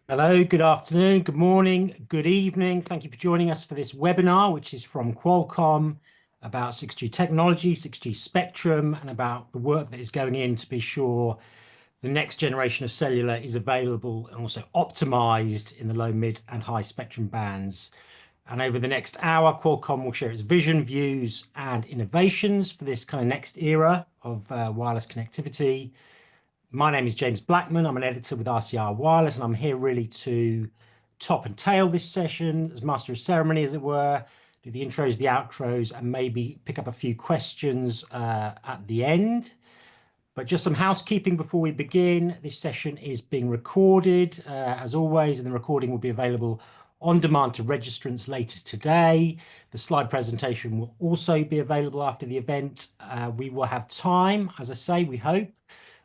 Hello, good afternoon, good morning, good evening. Thank you for joining us for this webinar, which is from Qualcomm about 6G technology, 6G spectrum, and about the work that is going in to be sure the next generation of cellular is available and also optimized in the low, mid, and high spectrum bands. And over the next hour, Qualcomm will share its vision, views, and innovations for this kind of next era of wireless connectivity. My name is James Blackman. I'm an editor with RCR Wireless, and I'm here really to top and tail this session as master of ceremony, as it were, do the intros, the outros, and maybe pick up a few questions at the end. But just some housekeeping before we begin. This session is being recorded, as always, and the recording will be available on demand to registrants later today. The slide presentation will also be available after the event. We will have time, as I say,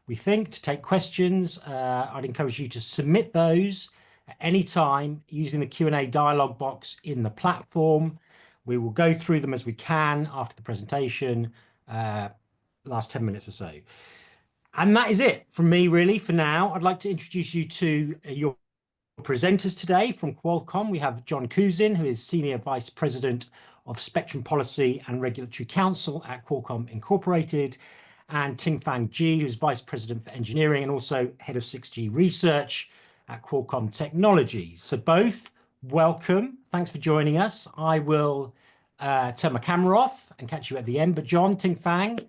we think, to take questions. I'd encourage you to submit those at any time using the Q&A dialog box in the platform. We will go through them as we can after the presentation, last 10 minutes or so. And that is it from me, really, for now. I'd like to introduce you to your presenters today from Qualcomm. We have John Kuzin, who is Senior Vice President of Spectrum Policy and Regulatory Counsel at Qualcomm Incorporated, and Ting-Fang Ji, who's Vice President for Engineering and also Head of 6G Research at Qualcomm Technologies. So both, welcome. Thanks for joining us. I will turn my camera off and catch you at the end. But John, Ting-Fang,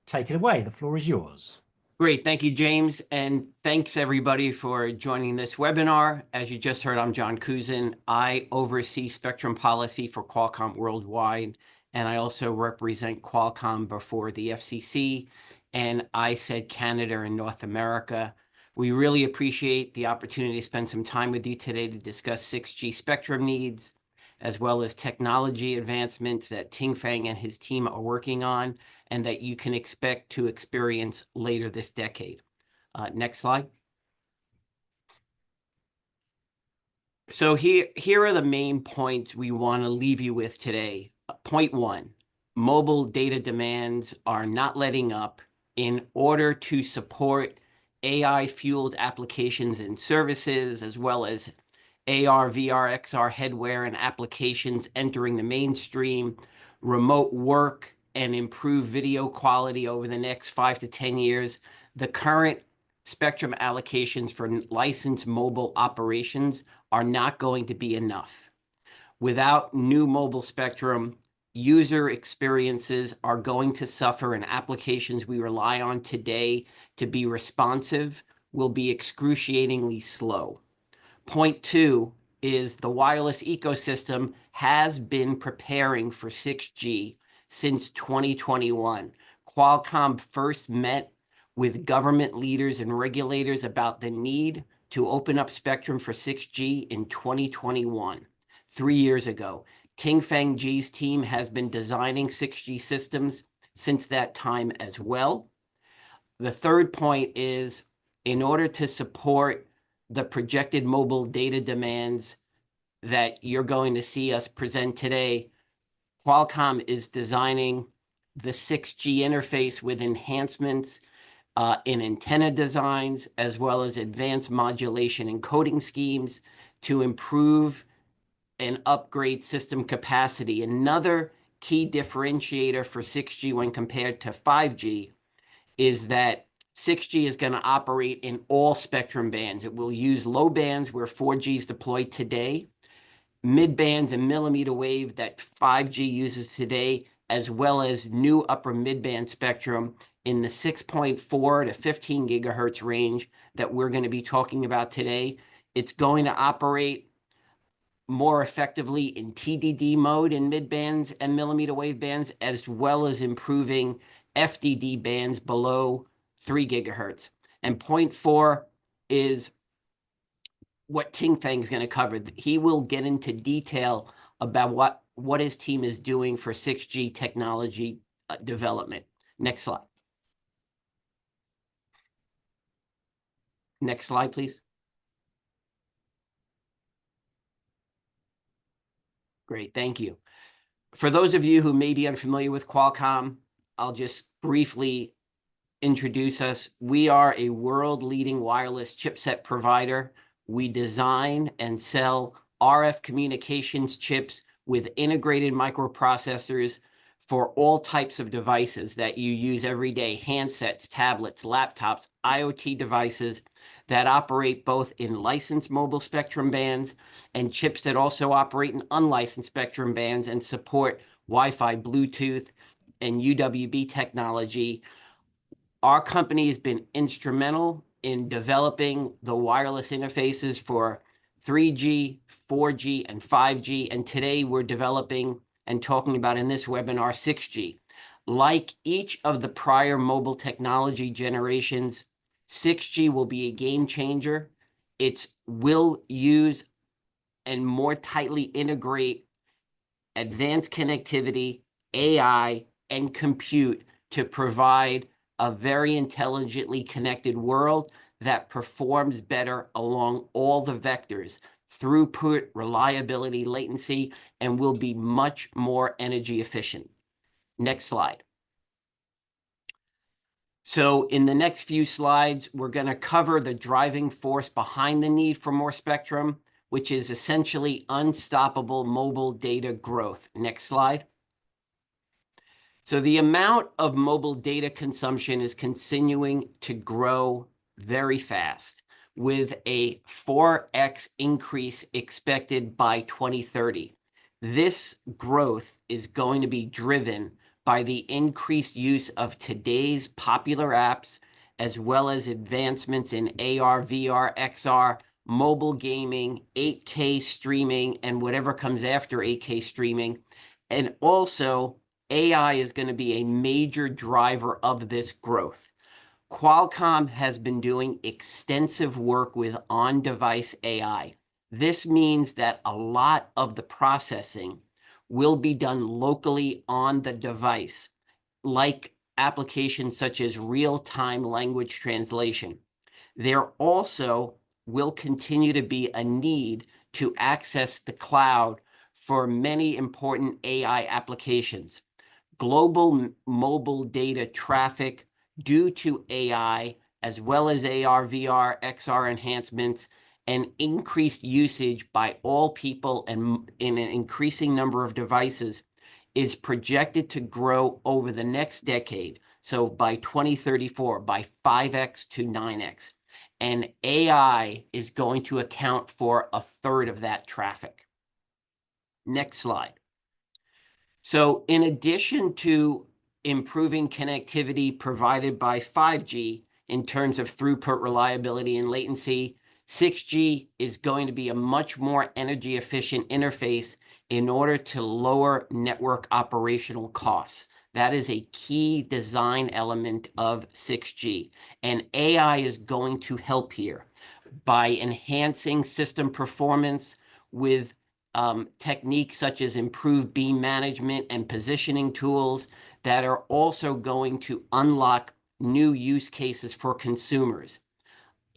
take it away. The floor is yours. Great. Thank you, James. And thanks, everybody, for joining this webinar. As you just heard, I'm John Kuzin. I oversee spectrum policy for Qualcomm worldwide, and I also represent Qualcomm before the FCC and I said Canada and North America. We really appreciate the opportunity to spend some time with you today to discuss 6G spectrum needs, as well as technology advancements that Ting-Fang and his team are working on, and that you can expect to experience later this decade. Next slide. So here are the main points we want to leave you with today. Point one, mobile data demands are not letting up. In order to support AI-fueled applications and services, as well as AR, VR, XR headwear and applications entering the mainstream, remote work, and improve video quality over the next 5 to 10 years, the current spectrum allocations for licensed mobile operations are not going to be enough. Without new mobile spectrum, user experiences are going to suffer, and applications we rely on today to be responsive will be excruciatingly slow. Point two is the wireless ecosystem has been preparing for 6G since 2021. Qualcomm first met with government leaders and regulators about the need to open up spectrum for 6G in 2021, 3 years ago. Ting-Fang Ji's team has been designing 6G systems since that time as well. The third point is, in order to support the projected mobile data demands that you're going to see us present today, Qualcomm is designing the 6G interface with enhancements in antenna designs, as well as advanced modulation and coding schemes to improve and upgrade system capacity. Another key differentiator for 6G when compared to 5G is that 6G is going to operate in all spectrum bands. It will use low bands where 4G is deployed today, mid bands and millimeter wave that 5G uses today, as well as new upper mid-band spectrum in the 6.4 to 15 gigahertz range that we're going to be talking about today. It's going to operate more effectively in TDD mode in mid bands and millimeter wave bands, as well as improving FDD bands below 3 gigahertz. And point four is what Ting-Fang is going to cover. He will get into detail about what his team is doing for 6G technology development. Next slide. Next slide, please. Great, thank you. For those of you who may be unfamiliar with Qualcomm, I'll just briefly introduce us. We are a world-leading wireless chipset provider we design and sell RF communications chips with integrated microprocessors for all types of devices that you use every day: handsets, tablets, laptops, IoT devices that operate both in licensed mobile spectrum bands and chips that also operate in unlicensed spectrum bands and support Wi-Fi, Bluetooth, and UWB technology. Our company has been instrumental in developing the wireless interfaces for 3G, 4G, and 5G. And today we're developing and talking about in this webinar 6G. Like each of the prior mobile technology generations, 6G will be a game changer. It will use and more tightly integrate advanced connectivity, AI, and compute to provide a very intelligently connected world that performs better along all the vectors: throughput, reliability, latency, and will be much more energy efficient. Next slide. So in the next few slides, we're going to cover the driving force behind the need for more spectrum, which is essentially unstoppable mobile data growth. Next slide. So the amount of mobile data consumption is continuing to grow very fast, with a 4x increase expected by 2030. This growth is going to be driven by the increased use of today's popular apps, as well as advancements in AR, VR, XR, mobile gaming, 8K streaming, and whatever comes after 8K streaming. And also, AI is going to be a major driver of this growth. Qualcomm has been doing extensive work with on-device AI. This means that a lot of the processing will be done locally on the device, like applications such as real-time language translation. There also will continue to be a need to access the cloud for many important AI applications. Global mobile data traffic due to AI, as well as AR, VR, XR enhancements, and increased usage by all people and in an increasing number of devices, is projected to grow over the next decade. So by 2034, by 5x to 9x. And AI is going to account for a third of that traffic. Next slide. So in addition to improving connectivity provided by 5G in terms of throughput, reliability, and latency, 6G is going to be a much more energy efficient interface in order to lower network operational costs. That is a key design element of 6G. And AI is going to help here by enhancing system performance with techniques such as improved beam management and positioning tools that are also going to unlock new use cases for consumers.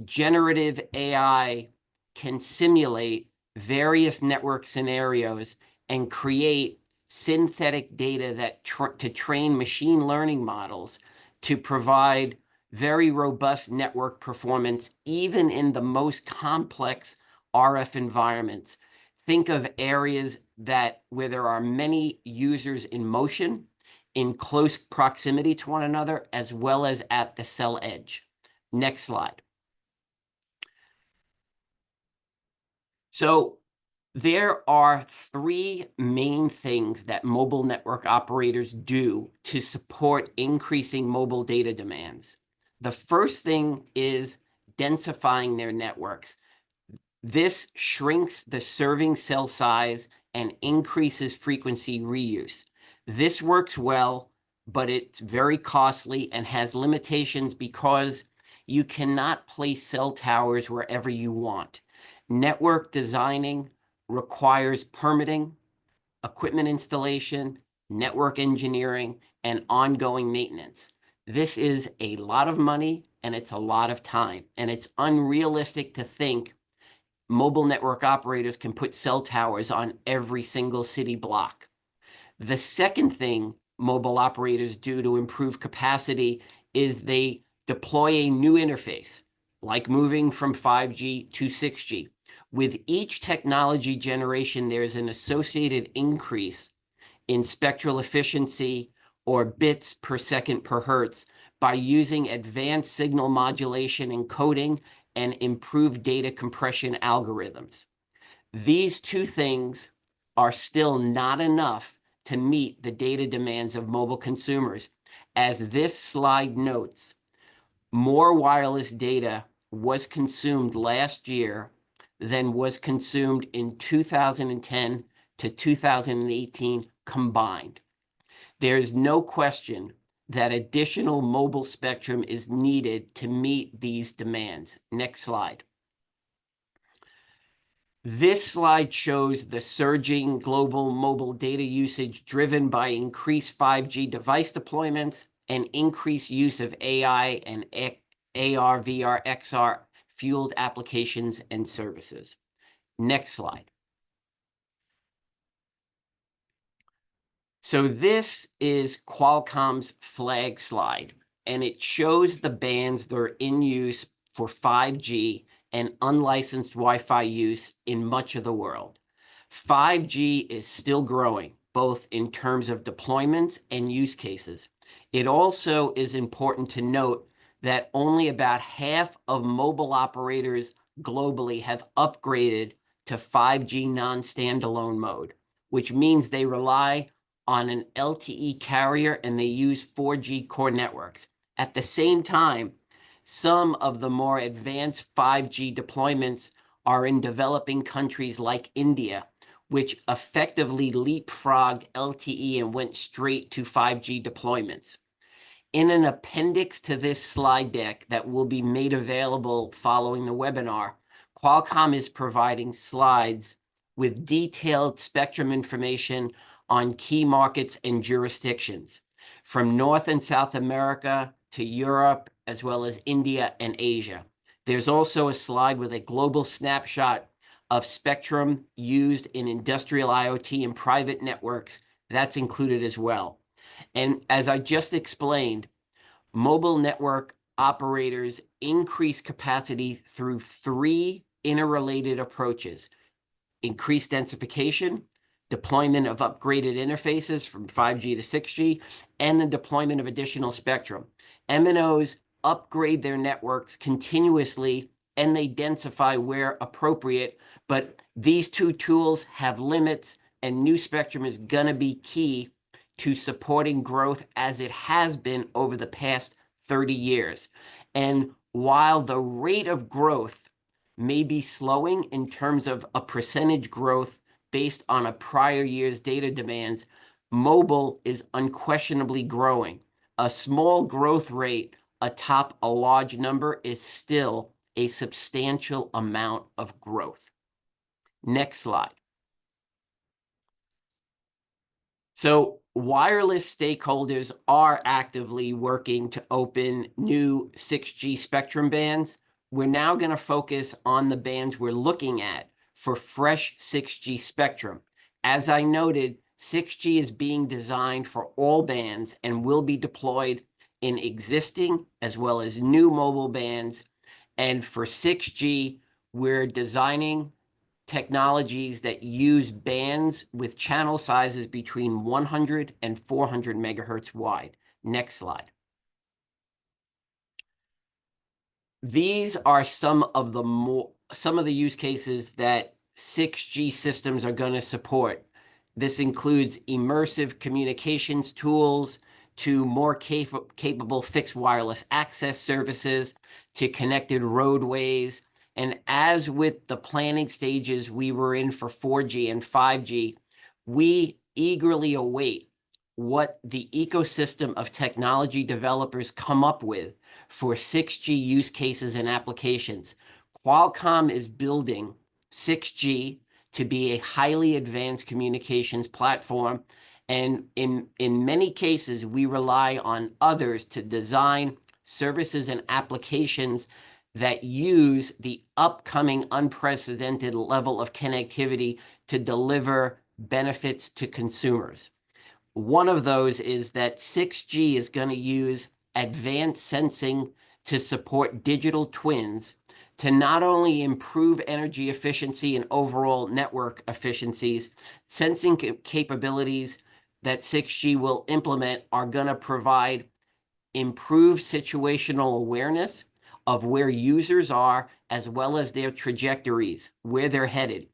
Generative AI can simulate various network scenarios and create synthetic data that to train machine learning models to provide very robust network performance, even in the most complex RF environments. Think of areas where there are many users in motion, in close proximity to one another, as well as at the cell edge. Next slide. So there are three main things that mobile network operators do to support increasing mobile data demands. The first thing is densifying their networks. This shrinks the serving cell size and increases frequency reuse. This works well, but it's very costly and has limitations because you cannot place cell towers wherever you want. Network designing requires permitting, equipment installation, network engineering, and ongoing maintenance. This is a lot of money and it's a lot of time, and it's unrealistic to think mobile network operators can put cell towers on every single city block. The second thing mobile operators do to improve capacity is they deploy a new interface. like moving from 5G to 6G. With each technology generation, there's an associated increase in spectral efficiency or bits per second per hertz by using advanced signal modulation encoding and improved data compression algorithms. These two things are still not enough to meet the data demands of mobile consumers. As this slide notes, more wireless data was consumed last year than was consumed in 2010 to 2018 combined. There's no question that additional mobile spectrum is needed to meet these demands. Next slide. This slide shows the surging global mobile data usage driven by increased 5G device deployments and increased use of AI and AR, VR, XR fueled applications and services. Next slide. So this is Qualcomm's flag slide, and it shows the bands that are in use for 5G and unlicensed Wi-Fi use in much of the world. 5G is still growing, both in terms of deployments and use cases. It also is important to note that only about half of mobile operators globally have upgraded to 5G non-standalone mode, which means they rely on an LTE carrier and they use 4G core networks. At the same time, some of the more advanced 5G deployments are in developing countries like India, which effectively leapfrogged LTE and went straight to 5G deployments. In an appendix to this slide deck that will be made available following the webinar, Qualcomm is providing slides with detailed spectrum information on key markets and jurisdictions, from North and South America to Europe, as well as India and Asia. There's also a slide with a global snapshot of spectrum used in industrial IoT and private networks. That's included as well. And as I just explained, mobile network operators increase capacity through three interrelated approaches: increased densification, deployment of upgraded interfaces from 5G to 6G, and the deployment of additional spectrum. MNOs upgrade their networks continuously and they densify where appropriate, but these two tools have limits, and new spectrum is going to be key to supporting growth as it has been over the past 30 years. And while the rate of growth may be slowing in terms of a percentage growth based on a prior year's data demands, mobile is unquestionably growing. A small growth rate atop a large number is still a substantial amount of growth. Next slide. So wireless stakeholders are actively working to open new 6G spectrum bands. We're now going to focus on the bands we're looking at for fresh 6G spectrum. As I noted, 6G is being designed for all bands and will be deployed in existing as well as new mobile bands. And for 6G, we're designing technologies that use bands with channel sizes between 100 and 400 megahertz wide. Next slide. These are some of the use cases that 6G systems are going to support. This includes immersive communications tools, to more capable fixed wireless access services, to connected roadways. And as with the planning stages we were in for 4G and 5G, we eagerly await what the ecosystem of technology developers come up with for 6G use cases and applications. Qualcomm is building 6G to be a highly advanced communications platform. And in many cases, we rely on others to design services and applications that use the upcoming unprecedented level of connectivity to deliver benefits to consumers. One of those is that 6G is going to use advanced sensing to support digital twins to not only improve energy efficiency and overall network efficiencies. Sensing capabilities that 6G will implement are going to provide improved situational awareness of where users are, as well as their trajectories, where they're headed,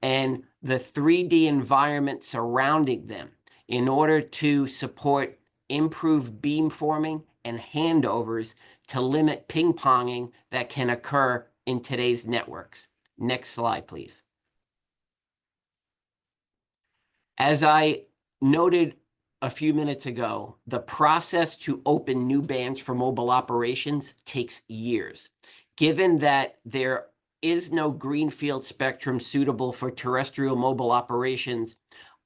and the 3D environment surrounding them in order to support improved beamforming and handovers to limit ping-ponging that can occur in today's networks. Next slide, please. As I noted a few minutes ago, the process to open new bands for mobile operations takes years. Given that there is no greenfield spectrum suitable for terrestrial mobile operations,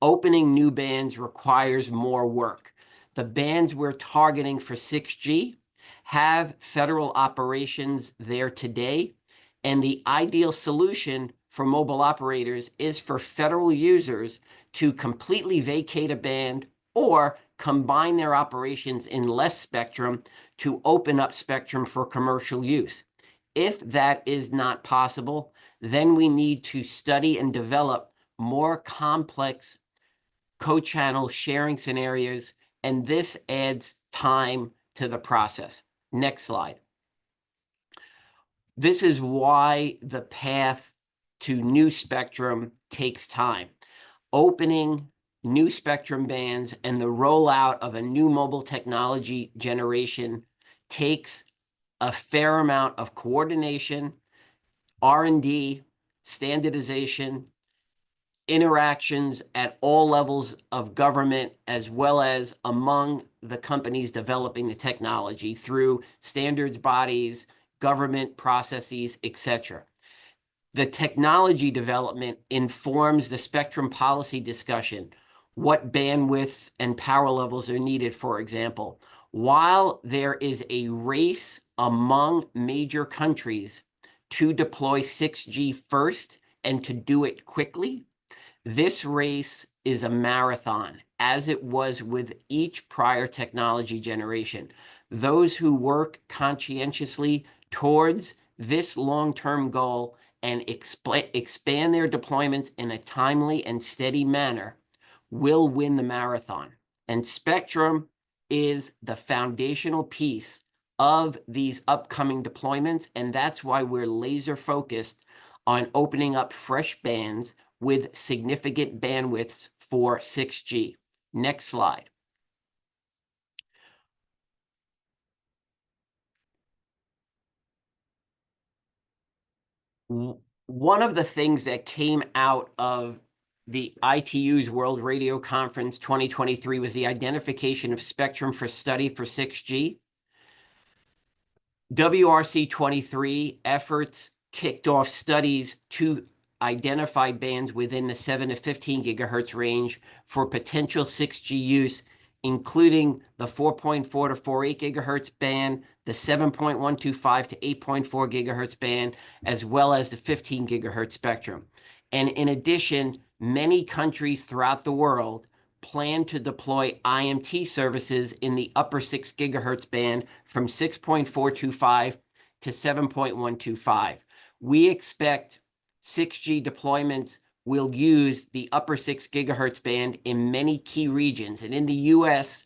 opening new bands requires more work. The bands we're targeting for 6G have federal operations there today, and the ideal solution for mobile operators is for federal users to completely vacate a band or combine their operations in less spectrum to open up spectrum for commercial use. If that is not possible, then we need to study and develop more complex co-channel sharing scenarios, and this adds time to the process. Next slide. This is why the path to new spectrum takes time. Opening new spectrum bands and the rollout of a new mobile technology generation takes a fair amount of coordination, R&D, standardization, interactions at all levels of government, as well as among the companies developing the technology through standards bodies, government processes, etc. The technology development informs the spectrum policy discussion. What bandwidths and power levels are needed, for example. While there is a race among major countries to deploy 6G first and to do it quickly, this race is a marathon, as it was with each prior technology generation. Those who work conscientiously towards this long-term goal and expand their deployments in a timely and steady manner will win the marathon. And spectrum is the foundational piece of these upcoming deployments, and that's why we're laser focused on opening up fresh bands with significant bandwidths for 6G. Next slide. One of the things that came out of the ITU's World Radio Conference 2023 was the identification of spectrum for study for 6G. WRC 23 efforts kicked off studies to identify bands within the 7 to 15 gigahertz range for potential 6G use, including the 4.4 to 4.8 gigahertz band, the 7.125 to 8.4 gigahertz band, as well as the 15 gigahertz spectrum. And in addition, many countries throughout the world plan to deploy IMT services in the upper 6 gigahertz band from 6.425 to 7.125. We expect 6G deployments will use the upper 6 gigahertz band in many key regions. And in the US,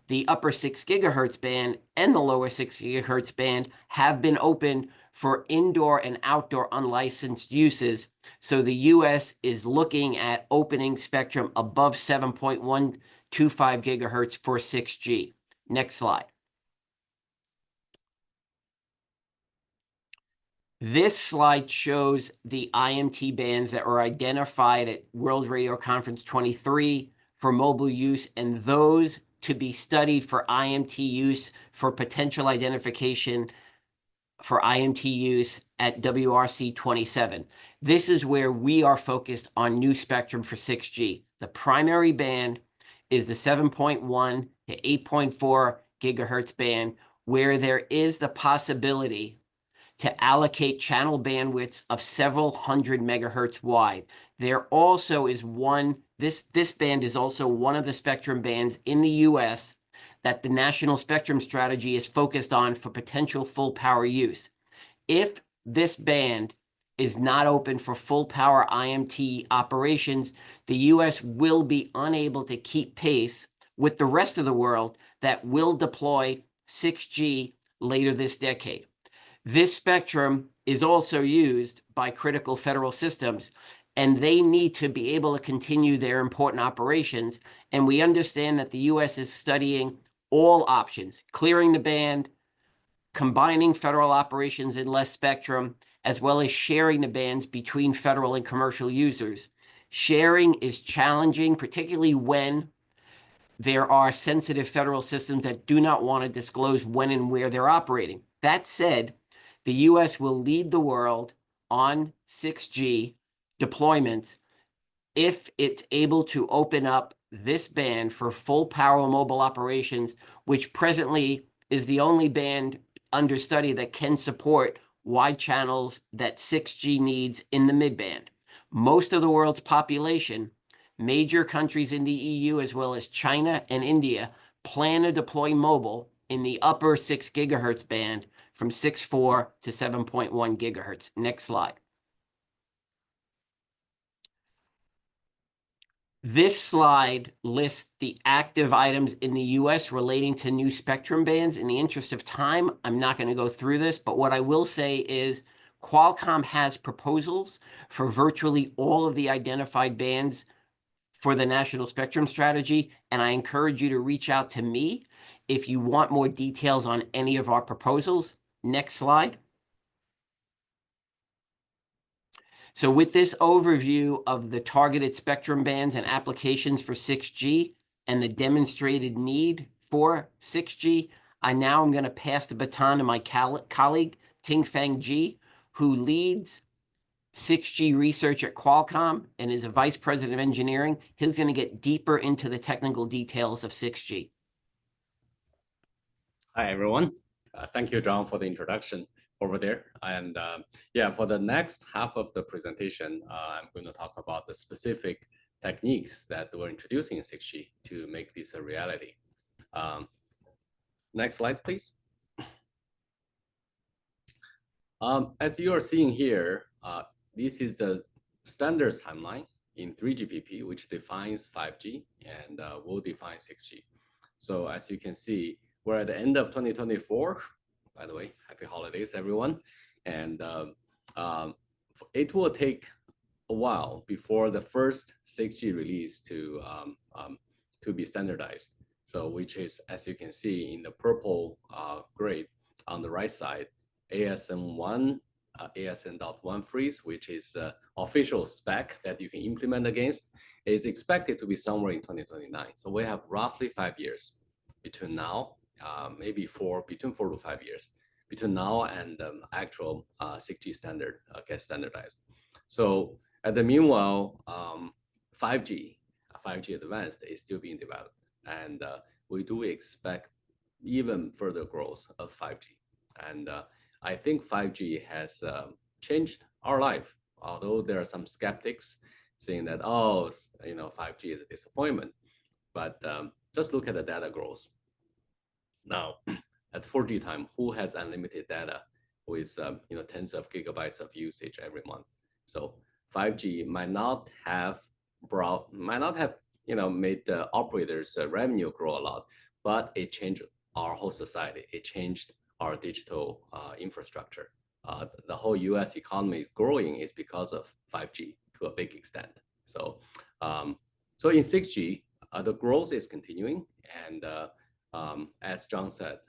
the upper 6 gigahertz band and the lower 6 gigahertz band have been open for indoor and outdoor unlicensed uses. So the US is looking at opening spectrum above 7.125 gigahertz for 6G. Next slide. This slide shows the IMT bands that were identified at World Radio Conference 23 for mobile use, and those to be studied for IMT use for potential identification for IMT use at WRC 27. This is where we are focused on new spectrum for 6G. The primary band is the 7.1 to 8.4 gigahertz band, where there is the possibility to allocate channel bandwidths of several hundred megahertz wide. There also is this band is also one of the spectrum bands in the US that the national spectrum strategy is focused on for potential full power use. If this band is not open for full power IMT operations, the US will be unable to keep pace with the rest of the world that will deploy 6G later this decade. This spectrum is also used by critical federal systems, and they need to be able to continue their important operations. And we understand that the US is studying all options, clearing the band, combining federal operations in less spectrum, as well as sharing the bands between federal and commercial users. Sharing is challenging, particularly when there are sensitive federal systems that do not want to disclose when and where they're operating. That said, the US will lead the world on 6G deployments if it's able to open up this band for full power mobile operations, which presently is the only band under study that can support wide channels that 6G needs in the midband. Most of the world's population, major countries in the EU, as well as China and India, plan to deploy mobile in the upper 6 gigahertz band from 6.4 to 7.1 gigahertz. Next slide. This slide lists the active items in the US relating to new spectrum bands. In the interest of time, I'm not going to go through this, but what I will say is Qualcomm has proposals for virtually all of the identified bands for the national spectrum strategy, and I encourage you to reach out to me if you want more details on any of our proposals. Next slide. So with this overview of the targeted spectrum bands and applications for 6G and the demonstrated need for 6G, I now am going to pass the baton to my colleague, Ting-Fang Ji, who leads 6G research at Qualcomm and is a vice president of engineering. He's going to get deeper into the technical details of 6G. Hi, everyone. Thank you, John, for the introduction over there. And yeah, for the next half of the presentation, I'm going to talk about the specific techniques that we're introducing in 6G to make this a reality. Next slide, please. As you are seeing here, this is the standard timeline in 3GPP, which defines 5G and will define 6G. So as you can see, we're at the end of 2024. By the way, happy holidays, everyone. And it will take a while before the first 6G release to be standardized. So which is, as you can see in the purple grid on the right side, ASN1, ASN.1 freeze, which is the official spec that you can implement against, is expected to be somewhere in 2029. So we have roughly 5 years between now, maybe between 4 to 5 years between now and actual 6G standard gets standardized. So at the meanwhile, 5G advanced is still being developed, and we do expect even further growth of 5G. And I think 5G has changed our life, although there are some skeptics saying that, oh, 5G is a disappointment. But just look at the data growth. Now, at 4G time, who has unlimited data with tens of gigabytes of usage every month? So 5G might not have made the operators' revenue grow a lot, but it changed our whole society. It changed our digital infrastructure. The whole US economy is growing is because of 5G to a big extent. So, so in 6G, the growth is continuing, and as John said,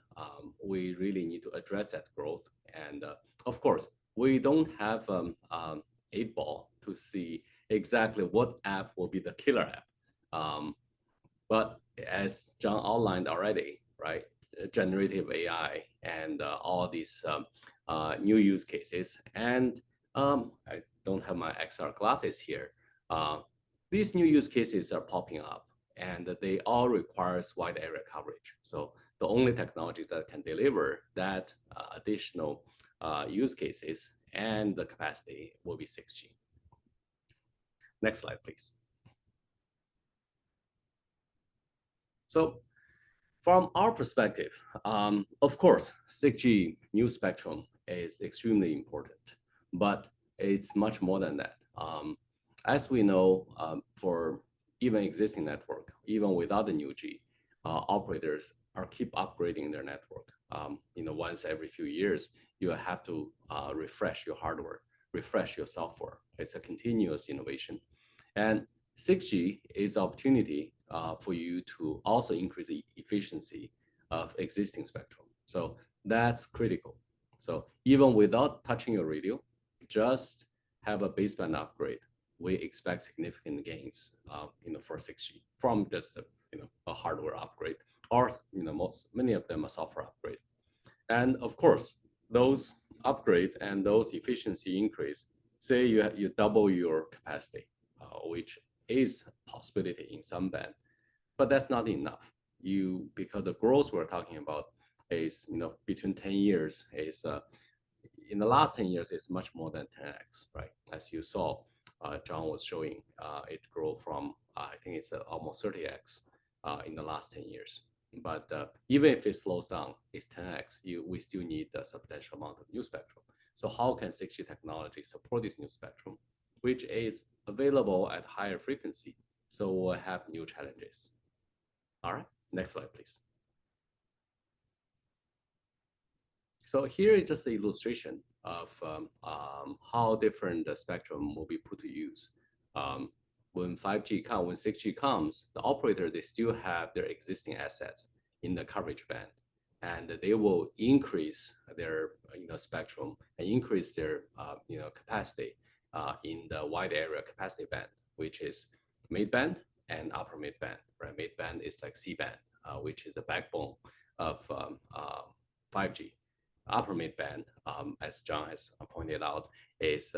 we really need to address that growth. And of course, we don't have 8-ball to see exactly what app will be the killer app. But as John outlined already, right, generative AI and all these new use cases, and I don't have my XR glasses here. These new use cases are popping up, and they all requires wide area coverage. So the only technology that can deliver that additional use cases and the capacity will be 6G. Next slide, please. So From our perspective, of course, 6G new spectrum is extremely important, but it's much more than that. As we know, for even existing network, even without the new G, operators are keep upgrading their network. Once every few years, you have to refresh your hardware, refresh your software. It's a continuous innovation. And 6G is opportunity for you to also increase the efficiency of existing spectrum. So that's critical. So even without touching your radio, just have a baseband upgrade. We expect significant gains, for 6G from just a hardware upgrade, or many of them a software upgrade. And of course, those upgrade and those efficiency increase. Say you double your capacity, which is a possibility in some band, but that's not enough. Because the growth we're talking about is between 10 years is in the last 10 years is much more than 10x, right? As you saw, John was showing it grow from I think it's almost 30x in the last 10 years. But even if it slows down, it's 10x. We still need a substantial amount of new spectrum. So how can 6G technology support this new spectrum, which is available at higher frequency? So we'll have new challenges. All right, next slide, please. So here is just an illustration of how different the spectrum will be put to use. When 5G comes, when 6G comes, the operator, they still have their existing assets in the coverage band, and they will increase their spectrum and increase their capacity in the wide area capacity band, which is mid-band and upper mid-band. Right, mid-band is like C-band, which is the backbone of 5G. Upper mid-band, as John has pointed out, is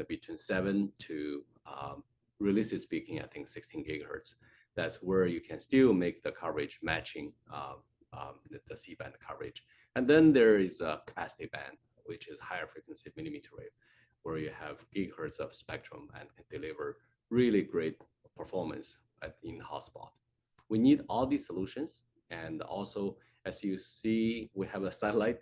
between 7 to realistically speaking, I think 16 gigahertz. That's where you can still make the coverage matching the C-band coverage. And then there is a capacity band, which is higher frequency millimeter wave, where you have gigahertz of spectrum and can deliver really great performance in hotspot. We need all these solutions, and also, as you see, we have a satellite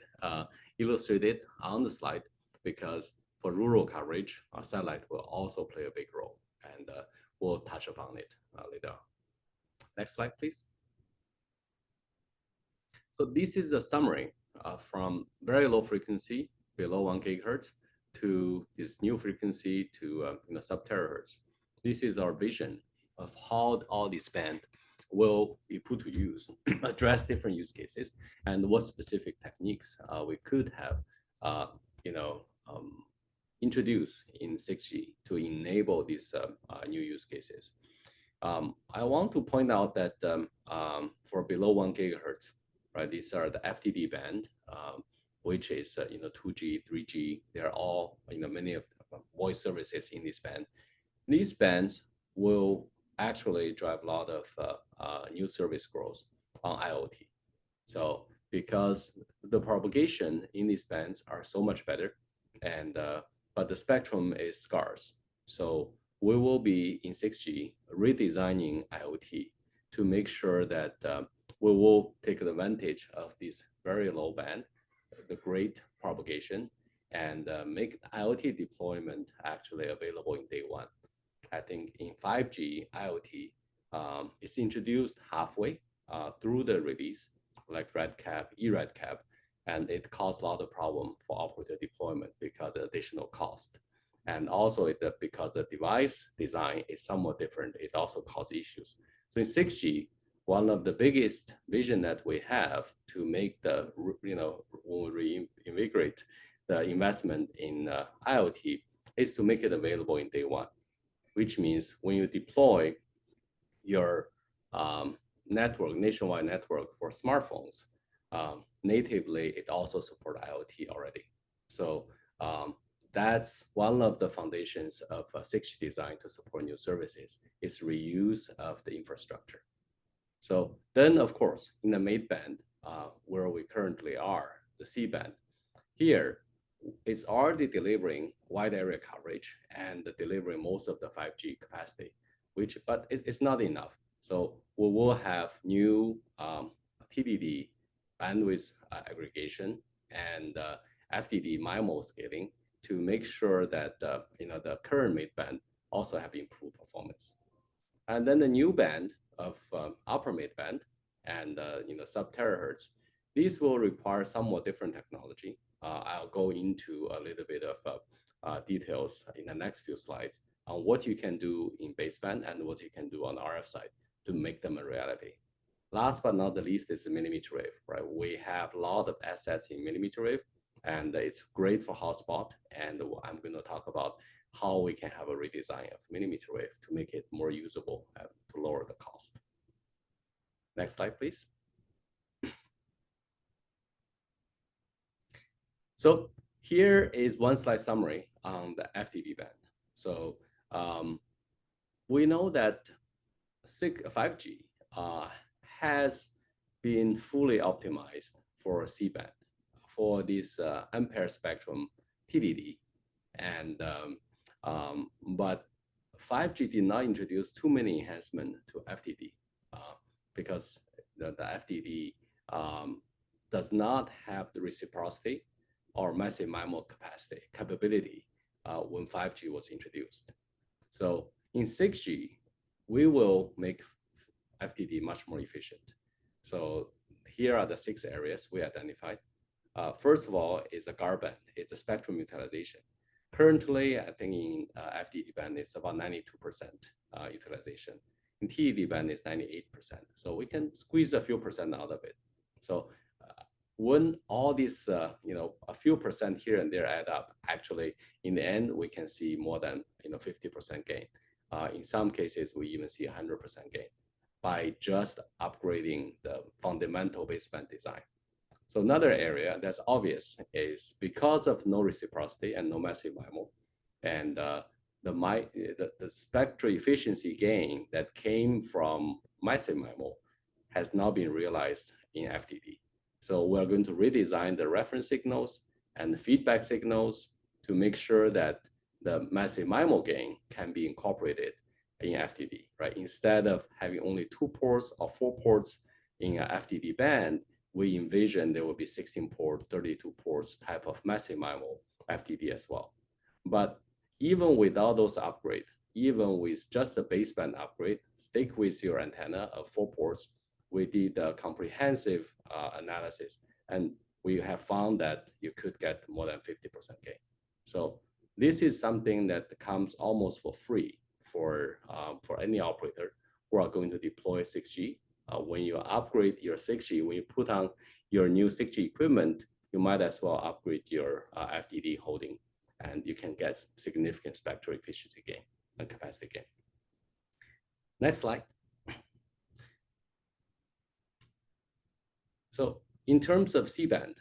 illustrated on the slide, because for rural coverage, our satellite will also play a big role, and we'll touch upon it later on. Next slide, please. So this is a summary from very low frequency, below 1 gigahertz, to this new frequency to sub-terahertz. This is our vision of how all these band will be put to use, address different use cases, and what specific techniques we could have, introduce in 6G to enable these new use cases. I want to point out that for below 1 gigahertz, right, these are the FDD band, which is 2G, 3G. They're all many of the voice services in this band. These bands will actually drive a lot of new service growth on IoT. So because the propagation in these bands are so much better, and but the spectrum is scarce, so we will be in 6G redesigning IoT to make sure that we will take advantage of this very low band, the great propagation, and make IoT deployment actually available in day one. I think in 5G IoT, it's introduced halfway through the release, like RedCap, eRedCap, and it caused a lot of problem for operator deployment because of additional cost. And also because the device design is somewhat different, it also causes issues. So in 6G, one of the biggest vision that we have to make the, when we reinvigorate the investment in IoT is to make it available in day one, which means when you deploy your network, nationwide network for smartphones, natively, it also supports IoT already. So that's one of the foundations of 6G design to support new services, is reuse of the infrastructure. So then, of course, in the mid-band, where we currently are, the C-band, here, it's already delivering wide area coverage and delivering most of the 5G capacity, but it's not enough. So we will have new TDD bandwidth aggregation and FDD MIMO scaling to make sure that the current midband also have improved performance. And then the new band of upper midband and sub-terahertz, these will require somewhat different technology. I'll go into a little bit of details in the next few slides on what you can do in baseband and what you can do on the RF side to make them a reality. Last but not the least is millimeter wave, right? We have a lot of assets in millimeter wave, and it's great for hotspot. And I'm going to talk about how we can have a redesign of millimeter wave to make it more usable and to lower the cost. Next slide, please. So here is one slide summary on the FDD band. So we know that 5G has been fully optimized for C-band, for this unpaired spectrum TDD. And but 5G did not introduce too many enhancements to FDD because the FDD does not have the reciprocity or massive MIMO capability when 5G was introduced. So in 6G, we will make FDD much more efficient. So here are the 6 areas we identified. First of all is a GAR band. It's a spectrum utilization. Currently, I think in FDD band is about 92% utilization. In TDD band is 98%. So we can squeeze a few percent out of it. So when all these, a few percent here and there add up, actually, in the end, we can see more than 50% gain. In some cases, we even see 100% gain by just upgrading the fundamental baseband design. So another area that's obvious is because of no reciprocity and no massive MIMO, and the spectral efficiency gain that came from massive MIMO has now been realized in FDD. So we're going to redesign the reference signals and the feedback signals to make sure that the massive MIMO gain can be incorporated in FDD, right? Instead of having only 2 ports or 4 ports in a FDD band, we envision there will be 16 port, 32 ports type of massive MIMO FDD as well. But even without those upgrades, even with just a baseband upgrade, stick with your antenna of 4 ports. We did a comprehensive analysis, and we have found that you could get more than 50% gain. So this is something that comes almost for free for any operator who are going to deploy 6G. When you upgrade your 6G, when you put on your new 6G equipment, you might as well upgrade your FDD holding, and you can get significant spectral efficiency gain and capacity gain. Next slide. So in terms of C-band,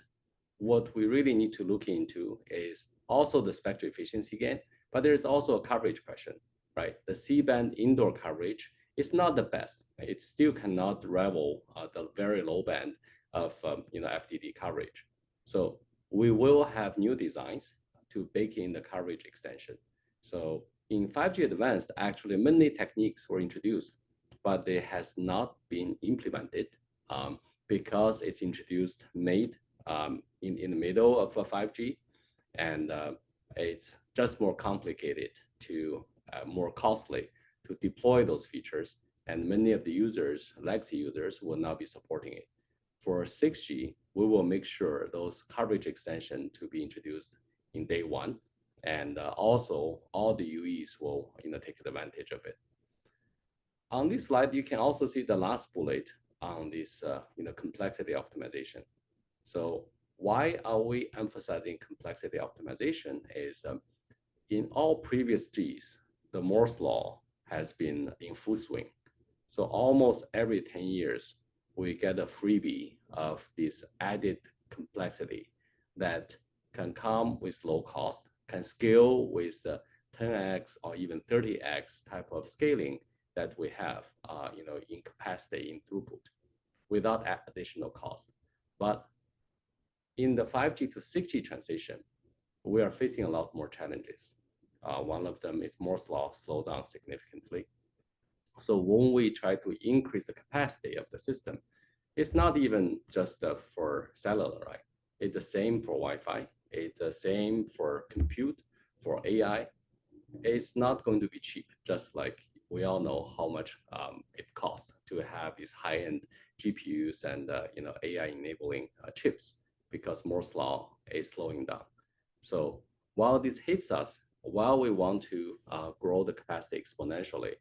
what we really need to look into is also the spectral efficiency gain, but there's also a coverage question, right? The C-band indoor coverage is not the best. It still cannot rival the very low band of FDD coverage. So we will have new designs to bake in the coverage extension. So in 5G Advanced, actually many techniques were introduced, but they has not been implemented because it's introduced in the middle of a 5G, and it's just more complicated to more costly to deploy those features, and many of the users, legacy users, will not be supporting it. For 6G, we will make sure those coverage extension to be introduced in day 1, and also all the UEs will take advantage of it. On this slide, you can also see the last bullet on this complexity optimization. So why are we emphasizing complexity optimization is in all previous Gs, the Moore's law has been in full swing. So almost every 10 years, we get a freebie of this added complexity that can come with low cost, can scale with 10x or even 30x type of scaling that we have in capacity, in throughput, without additional cost. But in the 5G to 6G transition, we are facing a lot more challenges. One of them is Moore's law slowed down significantly. So when we try to increase the capacity of the system, It's not even just for cellular, right? It's the same for Wi-Fi. It's the same for compute, for AI. It's not going to be cheap, just like we all know how much it costs to have these high-end GPUs and AI enabling chips, because Moore's law is slowing down. So while this hits us, while we want to grow the capacity exponentially,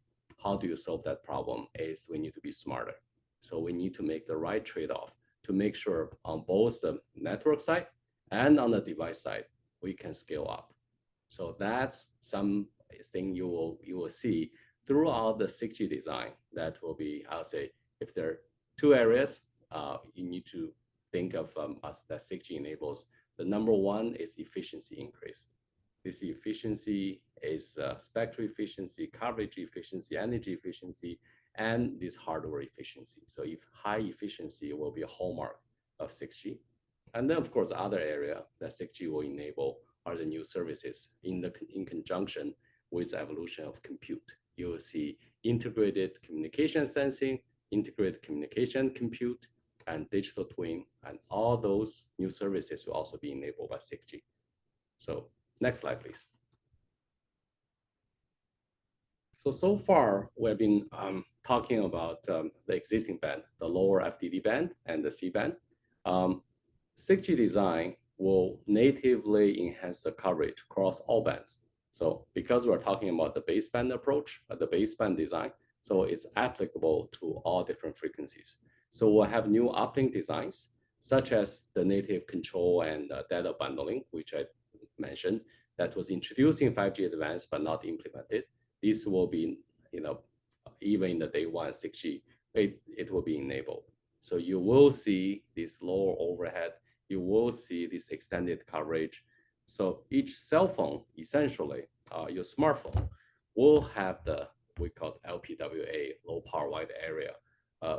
how do you solve that problem? Is we need to be smarter. So we need to make the right trade-off to make sure on both the network side and on the device side, we can scale up. So that's something you will see throughout the 6G design. That will be, I'll say, if there are two areas you need to think of us that 6G enables. The number one is efficiency increase. This efficiency is spectral efficiency, coverage efficiency, energy efficiency, and this hardware efficiency. So if high efficiency will be a hallmark of 6G. And then, of course, other area that 6G will enable are the new services in conjunction with the evolution of compute. You will see integrated communication sensing, integrated communication compute, and digital twin, and all those new services will also be enabled by 6G. So next slide, please. So far, we've been talking about the existing band, the lower FDD band and the C band. 6G design will natively enhance the coverage across all bands. So because we're talking about the baseband approach, the baseband design, so it's applicable to all different frequencies. So we'll have new uplink designs, such as the native control and data bundling, which I mentioned, that was introduced in 5G Advanced but not implemented. This will be, even in the day one 6G, it will be enabled. So you will see this lower overhead, you will see this extended coverage. So each cell phone, essentially, your smartphone, will have the, we call it LPWA, low power wide area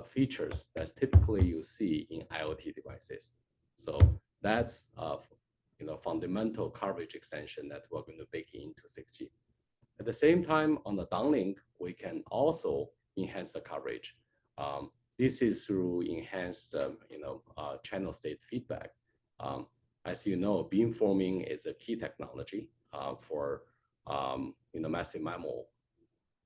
features that's typically you see in IoT devices. So that's fundamental coverage extension that we're going to bake into 6G. At the same time, on the downlink, we can also enhance the coverage. This is through enhanced, channel state feedback. As you know, beamforming is a key technology for massive MIMO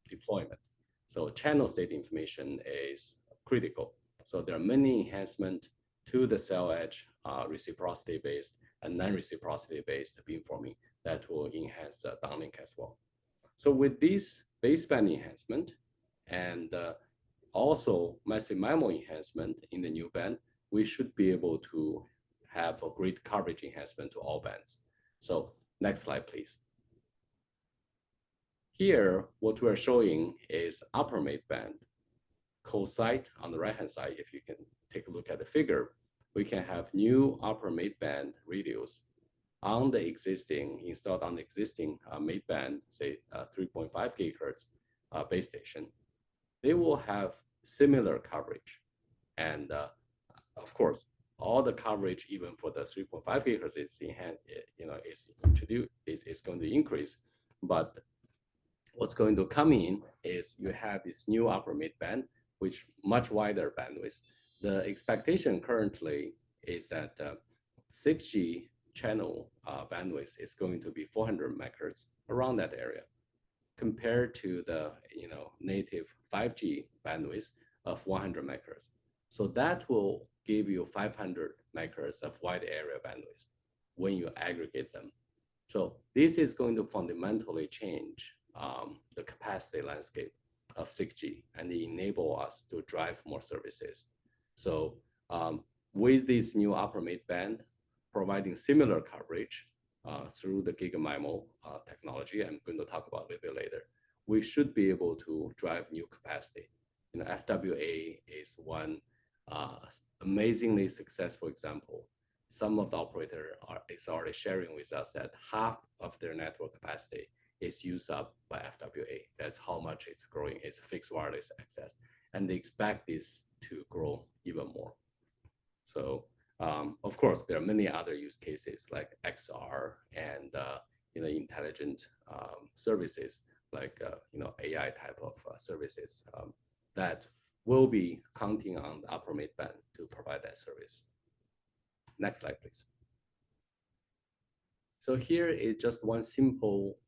deployment. So channel state information is critical. So there are many enhancements to the cell edge, reciprocity-based and non-reciprocity-based beamforming that will enhance the downlink as well. So with this baseband enhancement and also massive MIMO enhancement in the new band, we should be able to have a great coverage enhancement to all bands. So next slide, please. Here, what we're showing is upper mid-band. Co-site on the right-hand side, if you can take a look at the figure, we can have new upper mid-band radios on the existing, installed on the existing mid-band, say 3.5 gigahertz base station. They will have similar coverage. And of course, all the coverage, even for the 3.5 gigahertz, is introduced, is going to increase. But what's going to come in is you have this new upper mid-band, which much wider bandwidth. The expectation currently is that 6G channel bandwidth is going to be 400 megahertz, around that area, compared to the native 5G bandwidth of 100 megahertz. So that will give you 500 megahertz of wide area bandwidth when you aggregate them. So this is going to fundamentally change the capacity landscape of 6G and enable us to drive more services. So with this new upper mid-band providing similar coverage through the GigaMIMO technology, I'm going to talk about a little bit later, we should be able to drive new capacity. FWA is one amazingly successful example. Some of the operator is already sharing with us that half of their network capacity is used up by FWA. That's how much it's growing. It's fixed wireless access. And they expect this to grow even more. So of course, there are many other use cases like XR and intelligent services like AI type of services that will be counting on the upper mid-band to provide that service. Next slide, please. So here is just one simple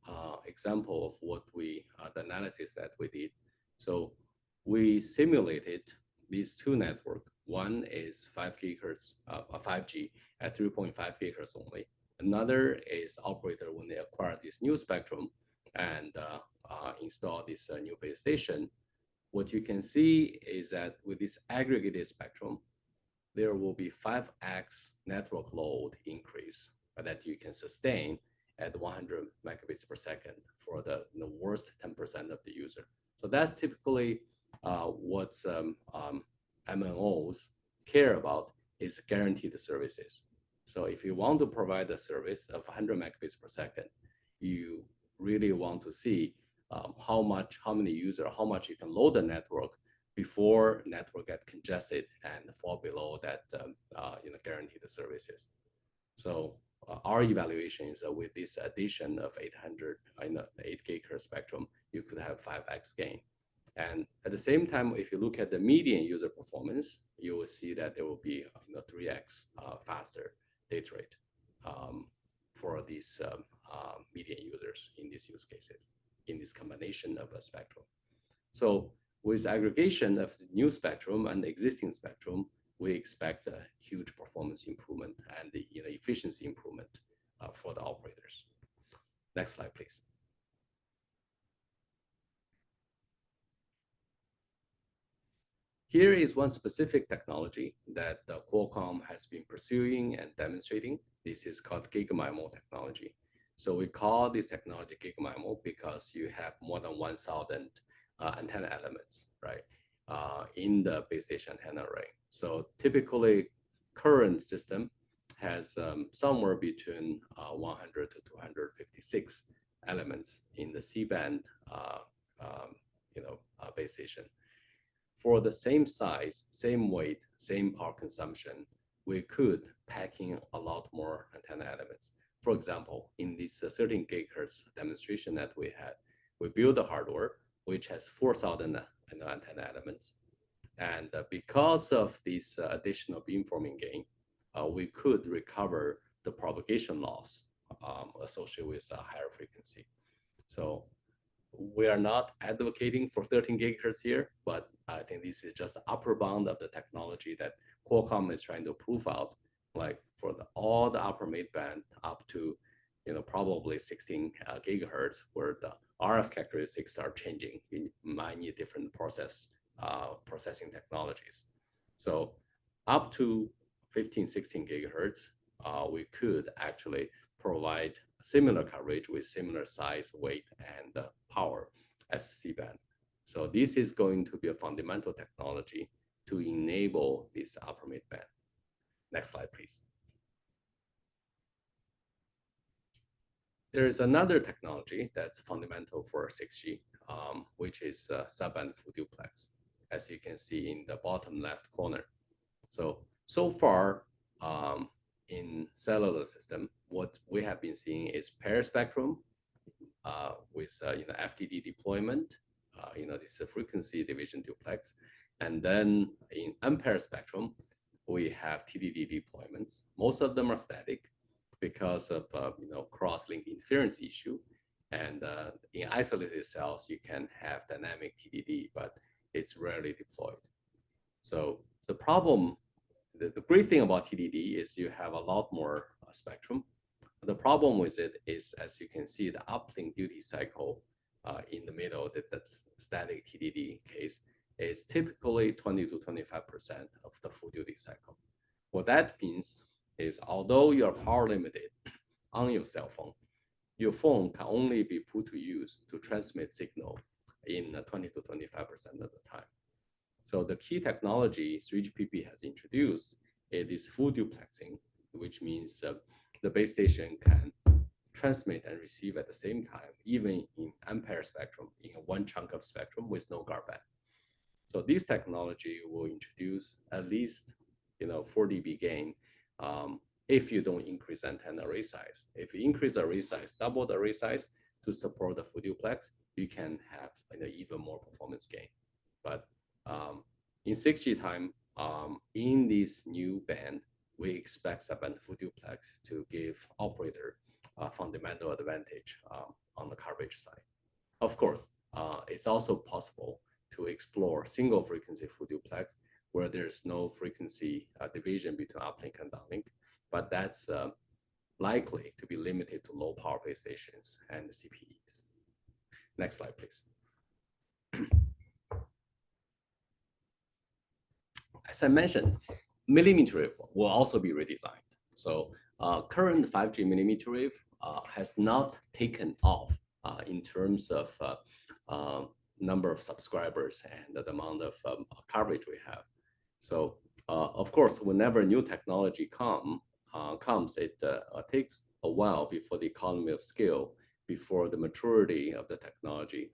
example of what the analysis that we did. So we simulated these two networks. One is 5 gigahertz, 5G at 3.5 gigahertz only. Another is operator when they acquire this new spectrum and install this new base station. What you can see is that with this aggregated spectrum, there will be 5x network load increase that you can sustain at 100 megabits per second for the worst 10% of the user. So that's typically what MNOs care about, is guaranteed services. So if you want to provide a service of 100 megabits per second, you really want to see how many users, how much you can load the network before network get congested and fall below that guaranteed services. So our evaluation is that with this addition of 800 8 gigahertz spectrum, you could have 5x gain. And at the same time, if you look at the median user performance, you will see that there will be 3x faster data rate for these median users in these use cases, in this combination of a spectrum. So with aggregation of the new spectrum and existing spectrum, we expect a huge performance improvement and the efficiency improvement for the operators. Next slide, please. Here is one specific technology that Qualcomm has been pursuing and demonstrating. This is called GigaMIMO technology. So we call this technology GigaMIMO because you have more than 1,000 antenna elements, right, in the base station antenna array. So typically, current system has somewhere between 100 to 256 elements in the C-band, base station. For the same size, same weight, same power consumption, we could pack in a lot more antenna elements. For example, in this 13 gigahertz demonstration that we had, we built the hardware which has 4,000 antenna elements. And because of this additional beamforming gain, we could recover the propagation loss associated with a higher frequency. So we are not advocating for 13 gigahertz here, but I think this is just the upper bound of the technology that Qualcomm is trying to prove out, like for all the upper mid-band up to probably 16 gigahertz, where the RF characteristics are changing in many different processing technologies. So up to 15, 16 gigahertz, we could actually provide similar coverage with similar size, weight, and power as C-band. So this is going to be a fundamental technology to enable this upper mid-band. Next slide, please. There is another technology that's fundamental for 6G, which is sub-band full duplex, as you can see in the bottom left corner. So far, in cellular system, what we have been seeing is pair spectrum with FDD deployment, this frequency division duplex, and then in unpaired spectrum, we have TDD deployments. Most of them are static because of cross-link interference issue, and in isolated cells you can have dynamic TDD, but it's rarely deployed. So the problem. The great thing about TDD is you have a lot more spectrum. The problem with it is, as you can see, the uplink duty cycle in the middle, that's static TDD case, is typically 20 to 25% of the full duty cycle. What that means is, although you're power limited on your cell phone, your phone can only be put to use to transmit signal in 20 to 25% of the time. So the key technology 3GPP has introduced is full duplexing, which means the base station can transmit and receive at the same time, even in unpaired spectrum, in one chunk of spectrum with no guard band. So this technology will introduce at least 4 dB gain if you don't increase antenna array size. If you increase the array size, double the array size to support the full duplex, you can have even more performance gain. But in 6G time, in this new band, we expect sub-band full duplex to give operator a fundamental advantage on the coverage side. Of course, it's also possible to explore single frequency full duplex where there's no frequency division between uplink and downlink, but that's likely to be limited to low power base stations and CPEs. Next slide, please. As I mentioned, millimeter wave will also be redesigned. So current 5G millimeter wave has not taken off in terms of number of subscribers and the amount of coverage we have. So of course, whenever new technology comes, it takes a while before the economy of scale, before the maturity of the technology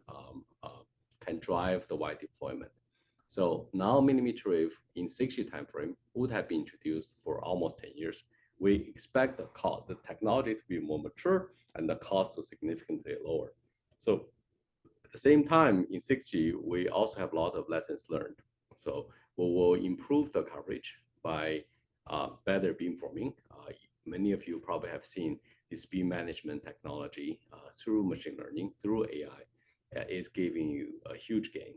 can drive the wide deployment. So now millimeter wave in 6G timeframe would have been introduced for almost 10 years. We expect the technology to be more mature and the cost to significantly lower. So at the same time, in 6G, we also have a lot of lessons learned. So we will improve the coverage by better beamforming. Many of you probably have seen this beam management technology through machine learning, through AI, is giving you a huge gain.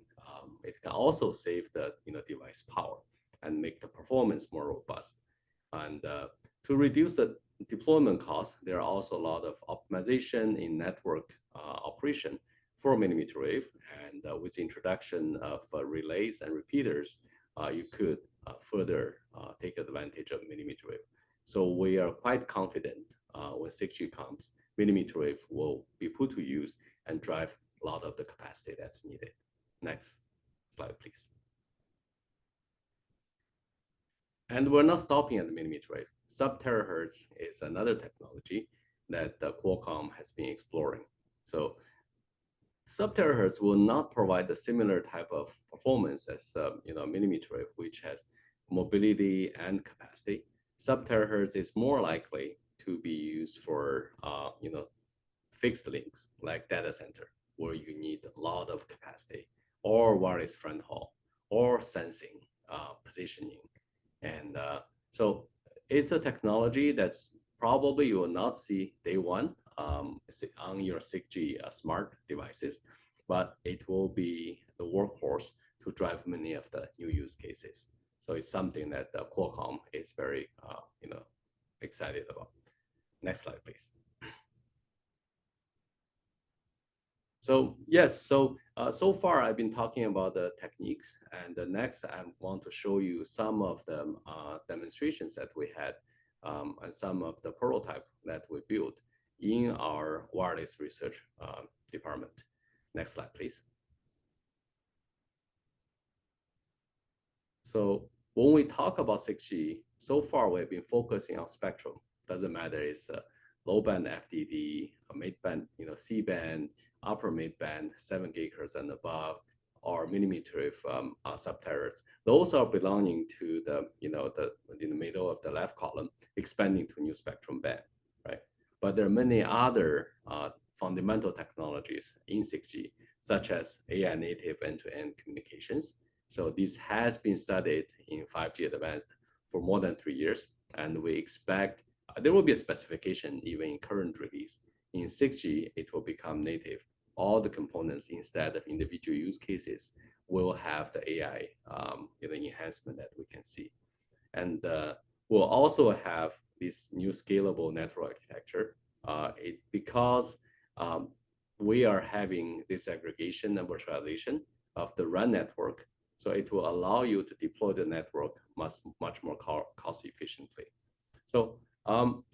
It can also save the device power and make the performance more robust. And to reduce the deployment costs, there are also a lot of optimization in network operation for millimeter wave. And with the introduction of relays and repeaters, you could further take advantage of millimeter wave. So we are quite confident when 6G comes, millimeter wave will be put to use and drive a lot of the capacity that's needed. Next slide, please. And we're not stopping at the millimeter wave. Sub-terahertz is another technology that Qualcomm has been exploring. So sub-terahertz will not provide the similar type of performance as millimeter wave, which has mobility and capacity. Sub-terahertz is more likely to be used for fixed links like data center, where you need a lot of capacity, or wireless front haul, or sensing, positioning. And so it's a technology that's probably you will not see day one on your 6G smart devices, but it will be the workhorse to drive many of the new use cases. So it's something that Qualcomm is very excited about. Next slide, please. So yes, so far I've been talking about the techniques, and the next I want to show you some of the demonstrations that we had and some of the prototype that we built in our wireless research department. Next slide, please. So when we talk about 6G, so far we've been focusing on spectrum. Doesn't matter, it's low band FDD, mid band, C-band, upper mid band, 7 GHz and above, or millimeter wave sub-terahertz. Those are belonging to the in the middle of the left column, expanding to new spectrum band, right? But there are many other fundamental technologies in 6G, such as AI native end-to-end communications. So this has been studied in 5G Advanced for more than 3 years, and we expect there will be a specification even in current release. In 6G, it will become native. All the components, instead of individual use cases, will have the AI enhancement that we can see. And we'll also have this new scalable network architecture because we are having disaggregation and virtualization of the RAN network. So it will allow you to deploy the network much more cost efficiently. So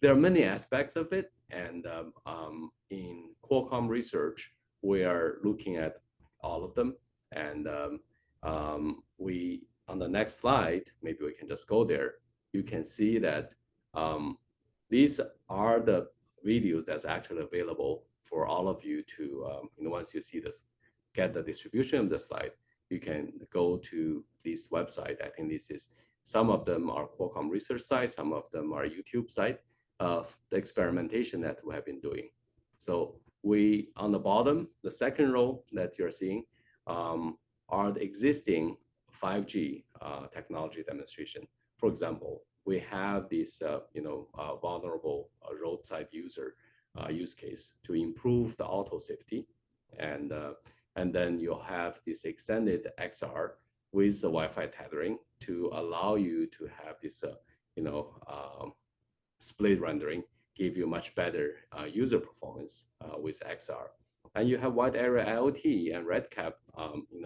there are many aspects of it, and in Qualcomm research, we are looking at all of them. And on the next slide, maybe we can just go there. You can see that these are the videos that's actually available for all of you to, once you see this, get the distribution of the slide, you can go to this website. I think this is, some of them are Qualcomm research sites, some of them are YouTube site of the experimentation that we have been doing. So we, on the bottom, the second row that you're seeing are the existing 5G technology demonstration. For example, we have this vulnerable roadside user use case to improve the auto safety, and then you'll have this extended XR with the Wi-Fi tethering to allow you to have this split rendering, give you much better user performance with XR. And you have wide area IoT and RedCap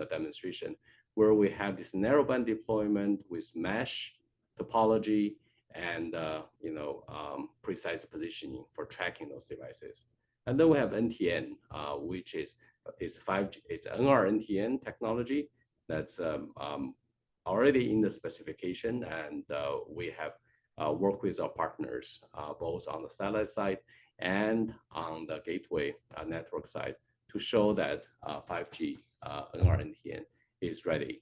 demonstration, where we have this narrowband deployment with mesh topology and precise positioning for tracking those devices. And then we have NTN, which is 5G, it's NR-NTN technology that's already in the specification, and we have worked with our partners both on the satellite side and on the gateway network side to show that 5G NR-NTN is ready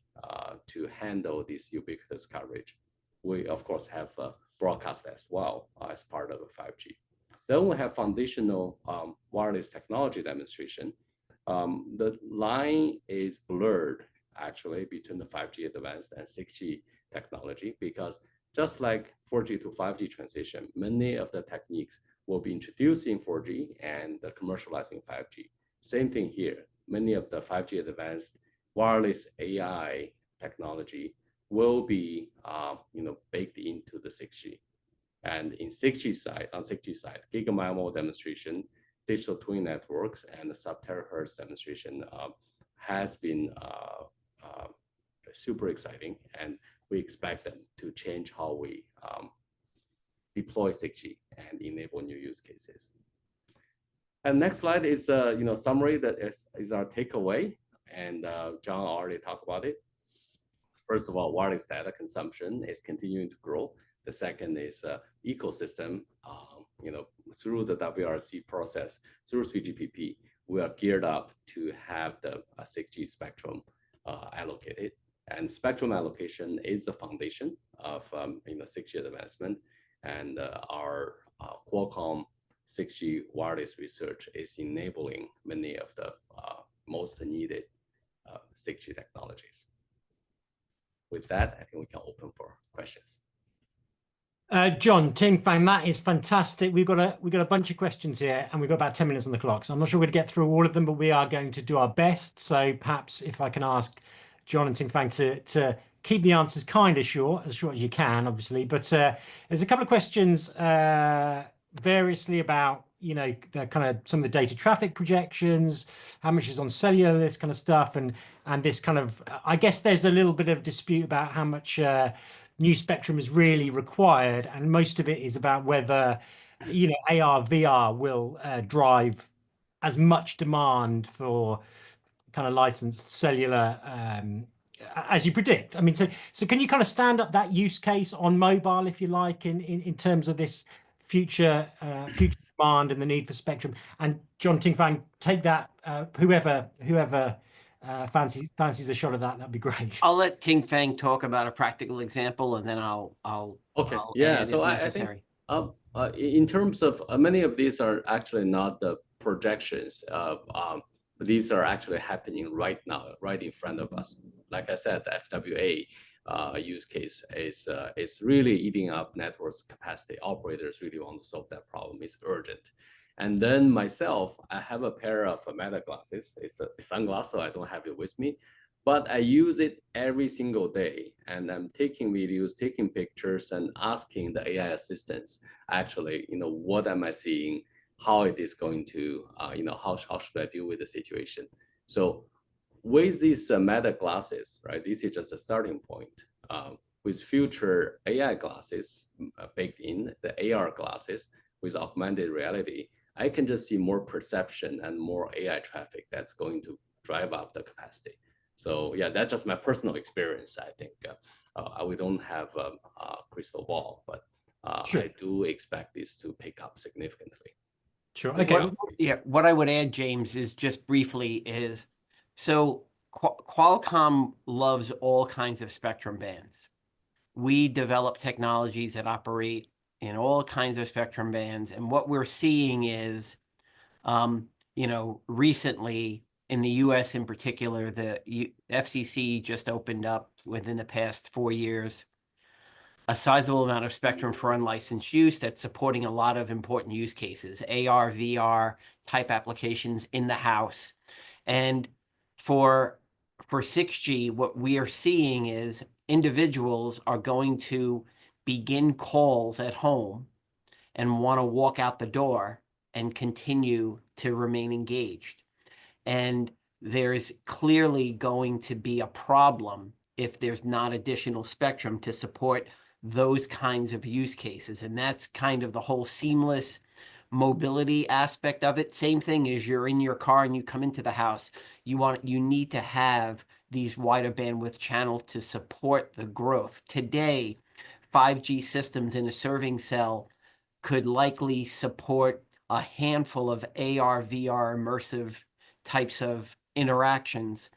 to handle this ubiquitous coverage. We, of course, have broadcast as well as part of the 5G. Then we have foundational wireless technology demonstration. The line is blurred, actually, between the 5G advanced and 6G technology, because just like 4G to 5G transition, many of the techniques will be introduced in 4G and commercializing 5G. Same thing here. Many of the 5G advanced wireless AI technology will be baked into the 6G. And in 6G side, giga-MIMO demonstration, digital twin networks, and the sub-terahertz demonstration has been super exciting, and we expect them to change how we deploy 6G and enable new use cases. And next slide is summary that is our takeaway, and John already talked about it. First of all, wireless data consumption is continuing to grow. The second is ecosystem. Through the WRC process, through 3GPP, we are geared up to have the 6G spectrum allocated. And spectrum allocation is the foundation of 6G advancement. And our Qualcomm 6G wireless research is enabling many of the most needed 6G technologies. With that, I think we can open for questions. John, Ting Fang, that is fantastic. We've got a bunch of questions here, and we've got about 10 minutes on the clock. So I'm not sure we're going to get through all of them, but we are going to do our best. So perhaps if I can ask John and Ting Fang to keep the answers kind of short as you can, obviously. But there's a couple of questions variously about the kind of some of the data traffic projections, how much is on cellular, this kind of stuff, and this kind of, I guess there's a little bit of dispute about how much new spectrum is really required, and most of it is about whether AR VR will drive as much demand for kind of licensed cellular as you predict. I mean, so can you kind of stand up that use case on mobile, if you like, in terms of this future demand and the need for spectrum? And John, Ting Fang, take that. Whoever fancies a shot of that'd be great. I'll let Ting Fang talk about a practical example, and then I'll yeah. add So if I necessary. think in terms of many of these are actually not the projections. These are actually happening right now, right in front of us. Like I said, the FWA use case is really eating up networks capacity. Operators really want to solve that problem. It's urgent. And then myself, I have a pair of Meta glasses. It's a sunglasses, so I don't have it with me, but I use it every single day. And I'm taking videos, taking pictures, and asking the AI assistants, actually, what am I seeing? How it is going to, how should I deal with the situation? So with these Meta glasses, right, this is just a starting point. With future AI glasses baked in, the AR glasses with augmented reality, I can just see more perception and more AI traffic that's going to drive up the capacity. So yeah, that's just my personal experience. I think we don't have a crystal ball, but Sure. I do expect this to pick up significantly. Sure. Okay. What I would add, James, is just briefly is, so Qualcomm loves all kinds of spectrum bands. We develop technologies that operate in all kinds of spectrum bands. And what we're seeing is, recently in the US in particular, the FCC just opened up within the past 4 years a sizable amount of spectrum for unlicensed use that's supporting a lot of important use cases, AR, VR type applications in the house. And for 6G, what we are seeing is individuals are going to begin calls at home and want to walk out the door and continue to remain engaged. And there's clearly going to be a problem if there's not additional spectrum to support those kinds of use cases. And that's kind of the whole seamless mobility aspect of it. Same thing as you're in your car and you come into the house, you need to have these wider bandwidth channels to support the growth. Today, 5G systems in a serving cell could likely support a handful of AR, VR, immersive types of interactions.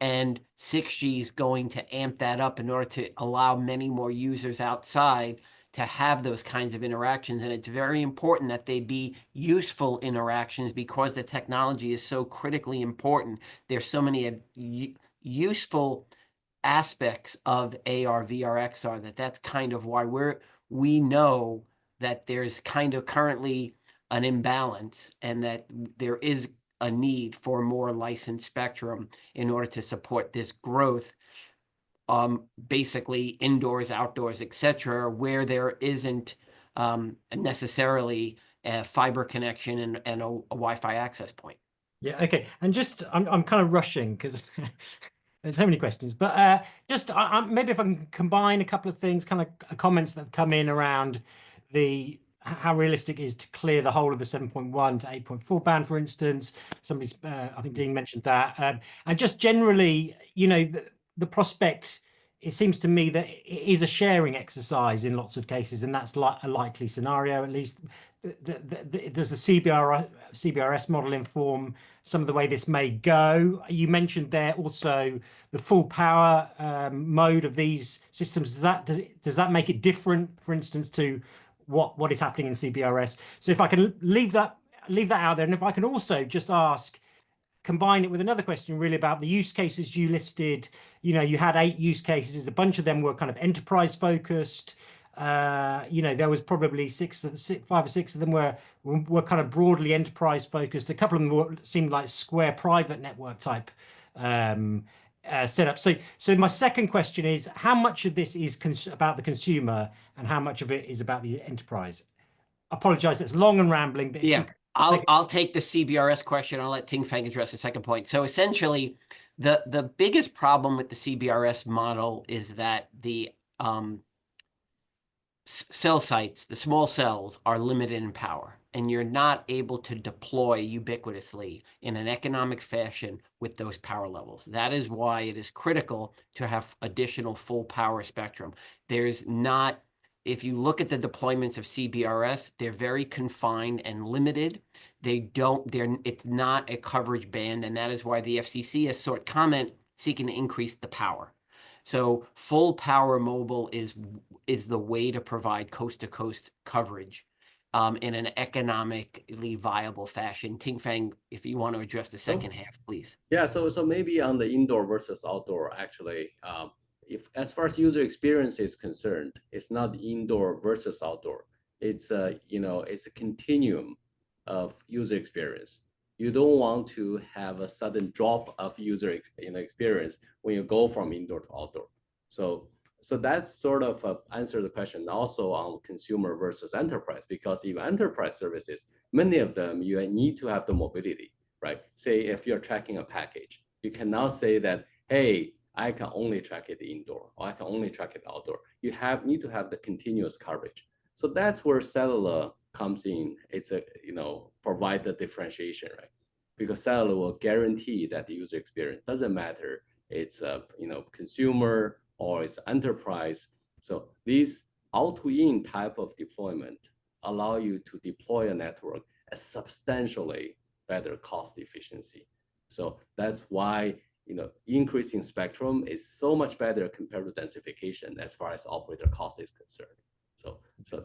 And 6G is going to amp that up in order to allow many more users outside to have those kinds of interactions. And it's very important that they be useful interactions because the technology is so critically important. There's so many useful aspects of AR, VR, XR that's kind of why we know that there's kind of currently an imbalance and that there is a need for more licensed spectrum in order to support this growth, basically indoors, outdoors, etc., where there isn't necessarily a fiber connection and a Wi-Fi access point. Yeah, okay. And just I'm kind of rushing because there's so many questions, but just maybe if I can combine a couple of things, kind of comments that have come in around how realistic it is to clear the whole of the 7.1 to 8.4 band, for instance. Somebody's, I think Dean mentioned that, and just generally, the prospect. It seems to me that it is a sharing exercise in lots of cases, and that's a likely scenario. At least, does the CBRS model inform some of the way this may go? You mentioned there also the full power mode of these systems. Does that make it different, for instance, to what is happening in CBRS? So if I can leave that out there, and if I can also just combine it with another question really about the use cases you listed. You had 8 use cases. A bunch of them were kind of enterprise focused. There was probably 5 or 6 of them were kind of broadly enterprise focused. A couple of them seemed like square private network type setup. So my second question is, how much of this is about the consumer and how much of it is about the enterprise? I apologize, that's long and rambling, but yeah. I'll take the CBRS question. I'll let Ting Feng address the second point. So essentially, the biggest problem with the CBRS model is that the cell sites, the small cells, are limited in power, and you're not able to deploy ubiquitously in an economic fashion with those power levels. That is why it is critical to have additional full power spectrum. If you look at the deployments of CBRS, they're very confined and limited. It's not a coverage band, and that is why the FCC has sought comment seeking to increase the power. So full power mobile is the way to provide coast to coast coverage in an economically viable fashion. Ting Feng, if you want to address the second half, please. Yeah, so maybe on the indoor versus outdoor, actually, if as far as user experience is concerned, it's not indoor versus outdoor. It's it's a continuum of user experience. You don't want to have a sudden drop of user experience when you go from indoor to outdoor. So that's sort of answer the question also on consumer versus enterprise, because even enterprise services, many of them you need to have the mobility, right? Say if you're tracking a package, you cannot say that, hey, I can only track it indoor or I can only track it outdoor. You need to have the continuous coverage. So that's where cellular comes in. It's provide the differentiation, right? Because cellular will guarantee that the user experience doesn't matter. It's a consumer or it's enterprise. So these out-to-in type of deployment allow you to deploy a network at substantially better cost efficiency. So that's why increasing spectrum is so much better compared to densification as far as operator cost is concerned. So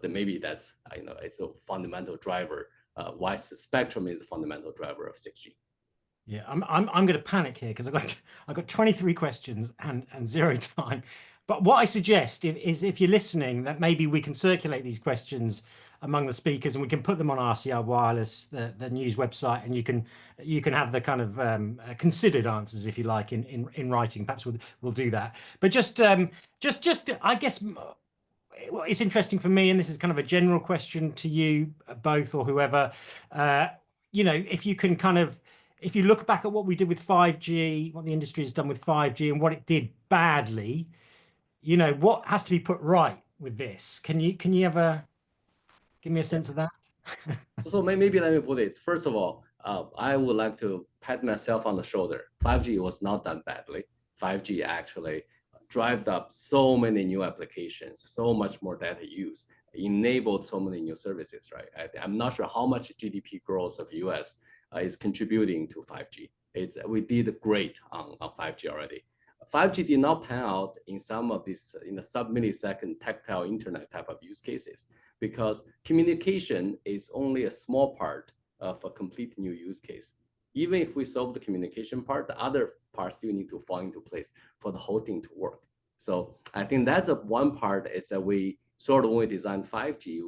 maybe that's it's a fundamental driver. Why the spectrum is the fundamental driver of 6G. Yeah, I'm going to panic here because I've got 23 questions and zero time. But what I suggest is if you're listening, that maybe we can circulate these questions among the speakers and we can put them on RCR Wireless, the news website, and you can have the kind of considered answers if you like in writing. Perhaps we'll do that. But just I guess it's interesting for me, and this is kind of a general question to you both or whoever. If you can kind of if you look back at what we did with 5G, what the industry has done with 5G and what it did badly, what has to be put right with this? Can you ever give me a sense of that? So maybe let me put it. First of all, I would like to pat myself on the shoulder. 5G was not done badly. 5G actually drove up so many new applications, so much more data use, enabled so many new services, right? I'm not sure how much GDP growth of US is contributing to 5G. We did great on 5G already. 5G did not pan out in some of these in the sub-millisecond tactile internet type of use cases because communication is only a small part of a complete new use case. Even if we solve the communication part, the other parts still need to fall into place for the whole thing to work. So I think that's one part is that we sort of, when we designed 5G,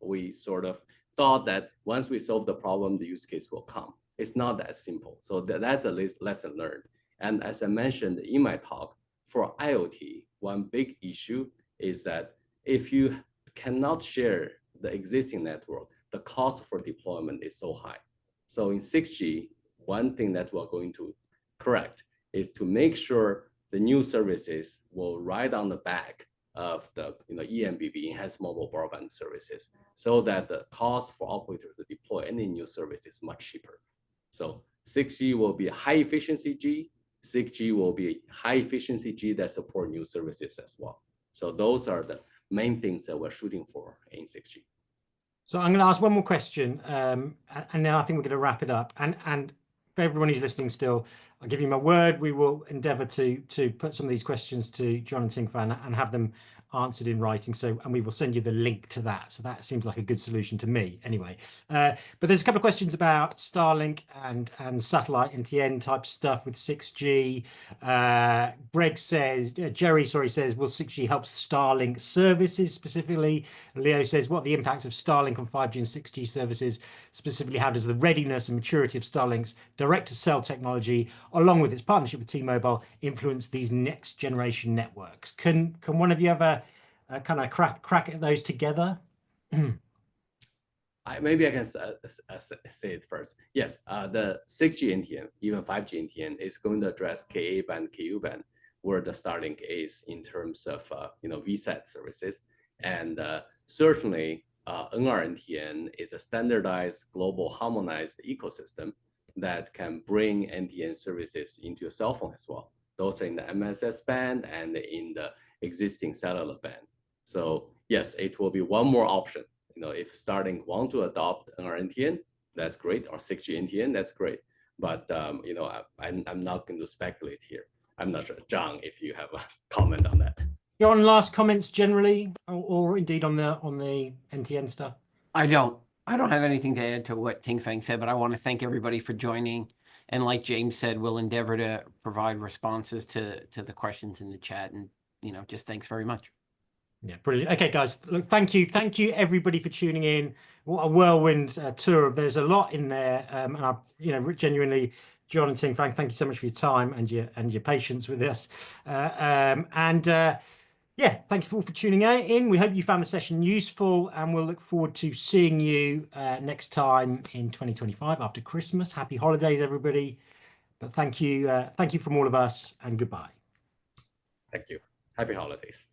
we sort of thought that once we solve the problem, the use case will come. It's not that simple. So that's a lesson learned. And as I mentioned in my talk, for IoT, one big issue is that if you cannot share the existing network, the cost for deployment is so high. So in 6G, one thing that we're going to correct is to make sure the new services will ride on the back of the EMBB, enhanced mobile broadband services, so that the cost for operators to deploy any new service is much cheaper. So 6G will be a high efficiency G, 6G will be a high efficiency G that support new services as well. So those are the main things that we're shooting for in 6G. So I'm going to ask one more question, and then I think we're going to wrap it up. And for everyone who's listening still, I'll give you my word. We will endeavour to put some of these questions to John and Ting-Fan and have them answered in writing. And we will send you the link to that. So that seems like a good solution to me, anyway. But there's a couple of questions about Starlink and satellite NTN type stuff with 6G. Jerry says, will 6G help Starlink services specifically? Leo says, what are the impacts of Starlink on 5G and 6G services? Specifically, how does the readiness and maturity of Starlink's direct-to-cell technology, along with its partnership with T-Mobile, influence these next-generation networks? Can one of you have a kind of crack at those together? Maybe I can say it first. Yes, the 6G NTN, even 5G NTN, is going to address Ka band, Ku band, where the Starlink is in terms of VSAT services, and certainly NRNTN is a standardized, global, harmonized ecosystem that can bring NTN services into your cell phone as well. Those are in the MSS band and in the existing cellular band. So yes, it will be one more option. If Starlink want to adopt NRNTN, that's great, or 6G NTN, that's great. But I'm not going to speculate here. I'm not sure, John, if you have a comment on that. John, last comments generally, or indeed on the NTN stuff? I don't have anything to add to what Ting-Fan said, but I want to thank everybody for joining. And like James said, we'll endeavor to provide responses to the questions in the chat. And, just thanks very much. Yeah, brilliant. Okay, guys, look, thank you everybody for tuning in. What a whirlwind tour. There's a lot in there, and I, genuinely, John and Ting-Fan, thank you so much for your time and your patience with us. Yeah, thank you all for tuning in. We hope you found the session useful, and we'll look forward to seeing you next time in 2025 after Christmas. Happy holidays, everybody. But thank you from all of us, and goodbye. Thank you. Happy holidays.